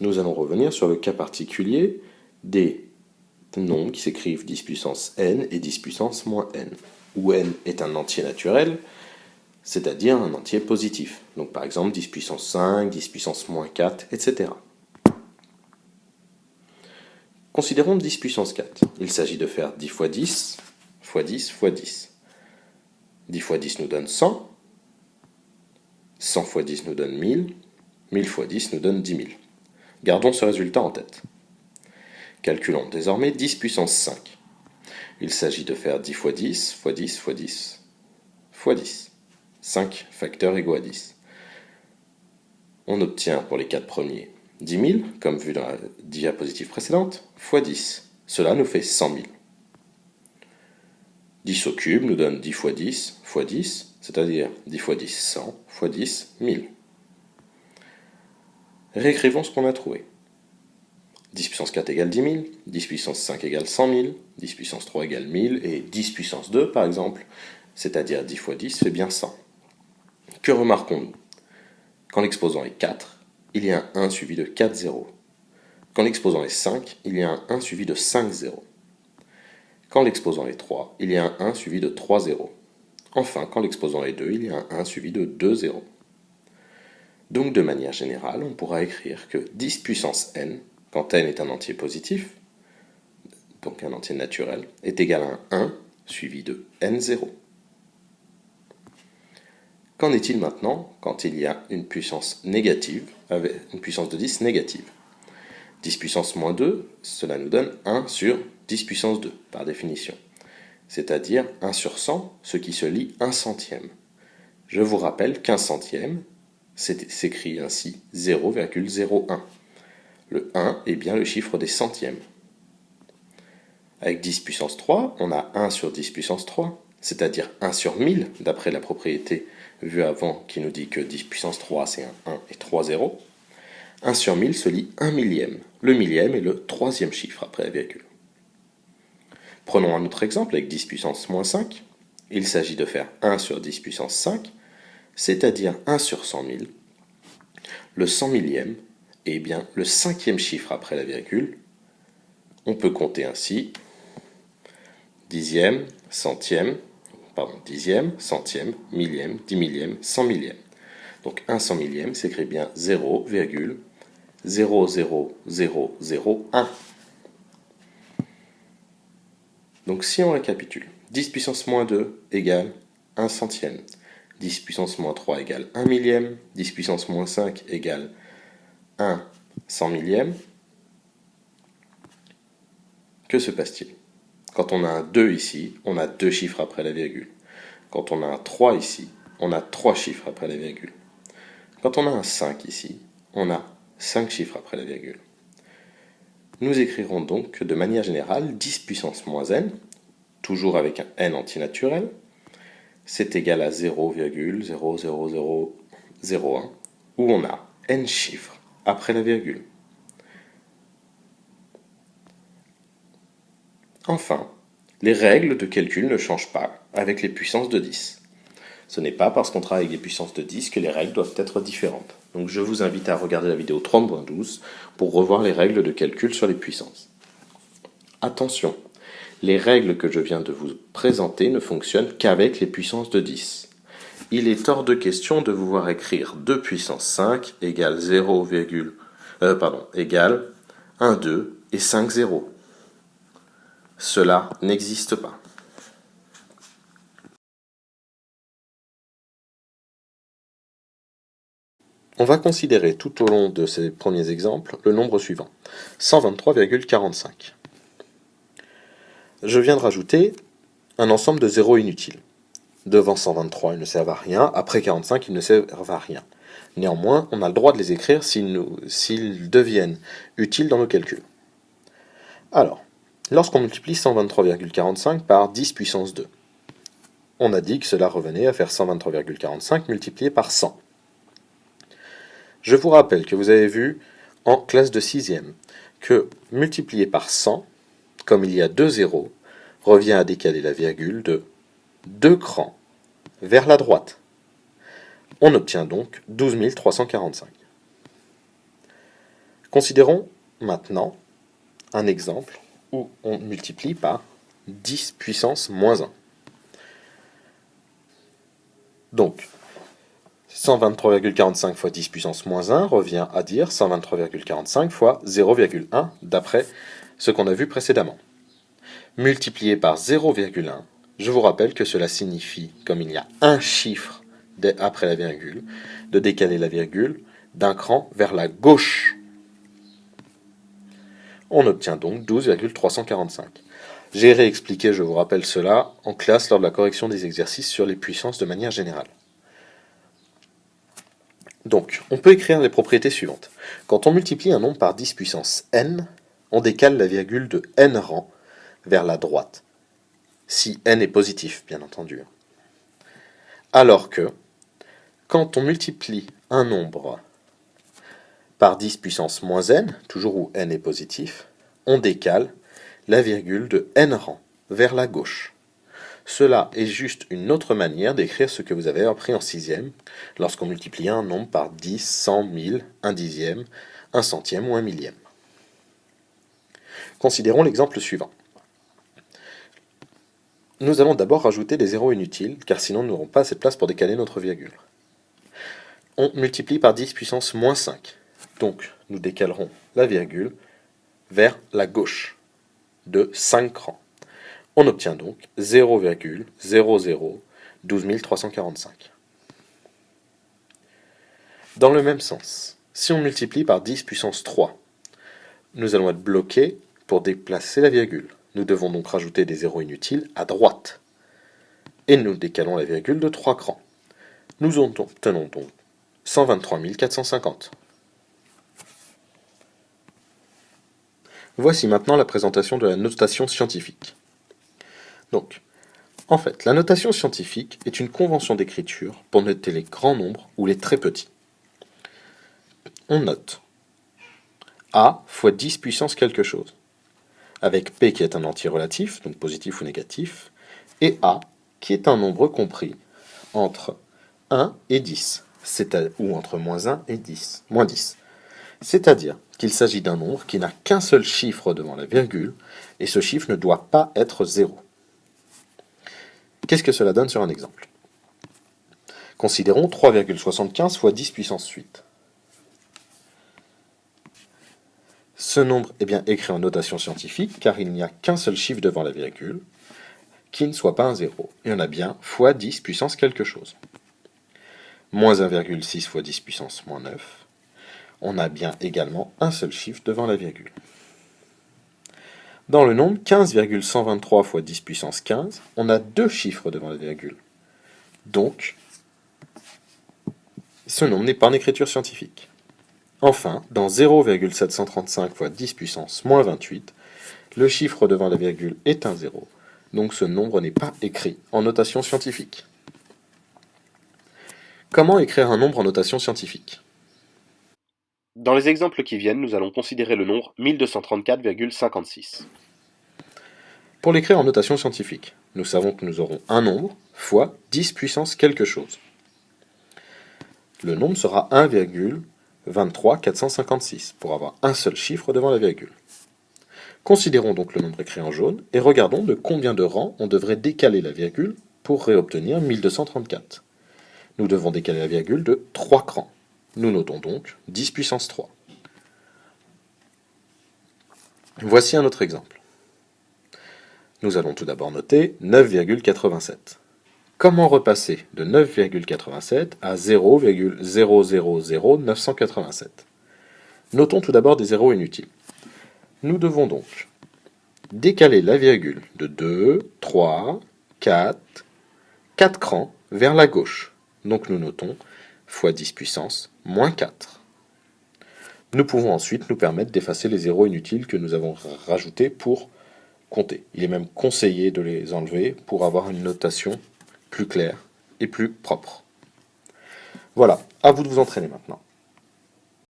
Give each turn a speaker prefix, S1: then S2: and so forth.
S1: nous allons revenir sur le cas particulier des nombres qui s'écrivent 10 puissance n et 10 puissance moins n, où n est un entier naturel, c'est-à-dire un entier positif. Donc par exemple 10 puissance 5, 10 puissance moins 4, etc. Considérons 10 puissance 4. Il s'agit de faire 10 fois 10, fois 10, fois 10. 10 fois 10 nous donne 100, 100 fois 10 nous donne 1000, 1000 fois 10 nous donne 10 000. Gardons ce résultat en tête. Calculons désormais 10 puissance 5. Il s'agit de faire 10 fois 10, fois 10, fois 10, fois 10. 5 facteurs égaux à 10. On obtient pour les 4 premiers 10 000, comme vu dans la diapositive précédente, fois 10. Cela nous fait 100 000. 10 au cube nous donne 10 fois 10, fois 10, c'est-à-dire 10 fois 10, 100, fois 10, 1000. Réécrivons ce qu'on a trouvé. 10 puissance 4 égale 10 000, 10 puissance 5 égale 100 000, 10 puissance 3 égale 1000, et 10 puissance 2, par exemple, c'est-à-dire 10 fois 10, fait bien 100. Que remarquons-nous? Quand l'exposant est 4, il y a un 1 suivi de 4 zéros. Quand l'exposant est 5, il y a un 1 suivi de 5 zéros. Quand l'exposant est 3, il y a un 1 suivi de 3 zéros. Enfin, quand l'exposant est 2, il y a un 1 suivi de 2 zéros. Donc, de manière générale, on pourra écrire que 10 puissance n, quand n est un entier positif, donc un entier naturel, est égal à un 1 suivi de n0. Qu'en est-il maintenant quand il y a une puissance négative, avec une puissance de 10 négative? 10 puissance moins 2, cela nous donne 1 sur 10 puissance 2, par définition. C'est-à-dire 1 sur 100, ce qui se lit 1 centième. Je vous rappelle qu'un centième s'écrit ainsi 0,01. Le 1 est bien le chiffre des centièmes. Avec 10 puissance 3, on a 1 sur 10 puissance 3, c'est-à-dire 1 sur 1000, d'après la propriété vue avant qui nous dit que 10 puissance 3 c'est un 1 et 3 zéros. 1 sur 1000 se lit 1 millième. Le millième est le troisième chiffre après la virgule. Prenons un autre exemple avec 10 puissance moins 5. Il s'agit de faire 1 sur 10 puissance 5, c'est-à-dire 1 sur 100 000. Le 100 millième est bien le cinquième chiffre après la virgule. On peut compter ainsi dixième, centième, millième, 10 millième, 100 millième. Donc un 100 millième s'écrit bien 0,00001. Donc si on récapitule, 10 puissance moins 2 égale 1 centième, 10 puissance moins 3 égale 1 millième, 10 puissance moins 5 égale 1 100 millième. Que se passe-t-il? Quand on a un 2 ici, on a 2 chiffres après la virgule. Quand on a un 3 ici, on a 3 chiffres après la virgule. Quand on a un 5 ici, on a 5 chiffres après la virgule. Nous écrirons donc que de manière générale, 10 puissance moins n, toujours avec un n antinaturel, c'est égal à 0,00001, où on a n chiffres après la virgule. Enfin, les règles de calcul ne changent pas avec les puissances de 10. Ce n'est pas parce qu'on travaille avec des puissances de 10 que les règles doivent être différentes. Donc je vous invite à regarder la vidéo 30.12 pour revoir les règles de calcul sur les puissances. Attention, les règles que je viens de vous présenter ne fonctionnent qu'avec les puissances de 10. Il est hors de question de vous voir écrire 2 puissance 5 égale 1, 2 et 5 zéros. Cela n'existe pas. On va considérer tout au long de ces premiers exemples le nombre suivant, 123,45. Je viens de rajouter un ensemble de zéros inutiles. Devant 123, ils ne servent à rien, après 45, ils ne servent à rien. Néanmoins, on a le droit de les écrire s'ils deviennent utiles dans nos calculs. Alors, lorsqu'on multiplie 123,45 par 10 puissance 2, on a dit que cela revenait à faire 123,45 multiplié par 100. Je vous rappelle que vous avez vu en classe de 6e que multiplié par 100, comme il y a 2 zéros, revient à décaler la virgule de 2 crans vers la droite. On obtient donc 12 345. Considérons maintenant un exemple où on multiplie par 10 puissance moins 1. Donc, 123,45 fois 10 puissance moins 1 revient à dire 123,45 fois 0,1 d'après ce qu'on a vu précédemment. Multiplié par 0,1, je vous rappelle que cela signifie, comme il y a un chiffre après la virgule, de décaler la virgule d'un cran vers la gauche. On obtient donc 12,345. J'ai réexpliqué, je vous rappelle cela, en classe lors de la correction des exercices sur les puissances de manière générale. Donc, on peut écrire les propriétés suivantes. Quand on multiplie un nombre par 10 puissance n, on décale la virgule de n rang vers la droite. Si n est positif, bien entendu. Alors que, quand on multiplie un nombre par 10 puissance moins n, toujours où n est positif, on décale la virgule de n rang vers la gauche. Cela est juste une autre manière d'écrire ce que vous avez appris en 6e, lorsqu'on multiplie un nombre par 10, 100, 1000, 1 dixième, 1 centième ou 1 millième. Considérons l'exemple suivant. Nous allons d'abord rajouter des zéros inutiles, car sinon nous n'aurons pas assez de place pour décaler notre virgule. On multiplie par 10 puissance moins 5. Donc, nous décalerons la virgule vers la gauche de 5 crans. On obtient donc 0,0012 345. Dans le même sens, si on multiplie par 10 puissance 3, nous allons être bloqués pour déplacer la virgule. Nous devons donc rajouter des zéros inutiles à droite. Et nous décalons la virgule de 3 crans. Nous obtenons donc 123 450. Voici maintenant la présentation de la notation scientifique. Donc, en fait, la notation scientifique est une convention d'écriture pour noter les grands nombres ou les très petits. On note A fois 10 puissance quelque chose, avec P qui est un entier relatif, donc positif ou négatif, et A qui est un nombre compris entre 1 et 10, ou entre moins 1 et 10, moins 10. C'est-à-dire qu'il s'agit d'un nombre qui n'a qu'un seul chiffre devant la virgule, et ce chiffre ne doit pas être 0. Qu'est-ce que cela donne sur un exemple? Considérons 3,75 fois 10 puissance 8. Ce nombre est bien écrit en notation scientifique, car il n'y a qu'un seul chiffre devant la virgule, qui ne soit pas un 0. Et on a bien fois 10 puissance quelque chose. Moins 1,6 fois 10 puissance moins 9. On a bien également un seul chiffre devant la virgule. Dans le nombre 15,123 fois 10 puissance 15, on a deux chiffres devant la virgule. Donc, ce nombre n'est pas en écriture scientifique. Enfin, dans 0,735 fois 10 puissance moins 28, le chiffre devant la virgule est un 0, donc ce nombre n'est pas écrit en notation scientifique. Comment écrire un nombre en notation scientifique?
S2: Dans les exemples qui viennent, nous allons considérer le nombre 1234,56.
S1: Pour l'écrire en notation scientifique, nous savons que nous aurons un nombre fois 10 puissance quelque chose. Le nombre sera 1,23456 pour avoir un seul chiffre devant la virgule. Considérons donc le nombre écrit en jaune et regardons de combien de rangs on devrait décaler la virgule pour réobtenir 1234. Nous devons décaler la virgule de 3 crans. Nous notons donc 10 puissance 3. Voici un autre exemple. Nous allons tout d'abord noter 9,87. Comment repasser de 9,87 à 0,000987? Notons tout d'abord des zéros inutiles. Nous devons donc décaler la virgule de 2, 3, 4 crans vers la gauche. Donc nous notons fois 10 puissance moins 4. Nous pouvons ensuite nous permettre d'effacer les zéros inutiles que nous avons rajoutés pour compter. Il est même conseillé de les enlever pour avoir une notation plus claire et plus propre. Voilà, à vous de vous entraîner maintenant.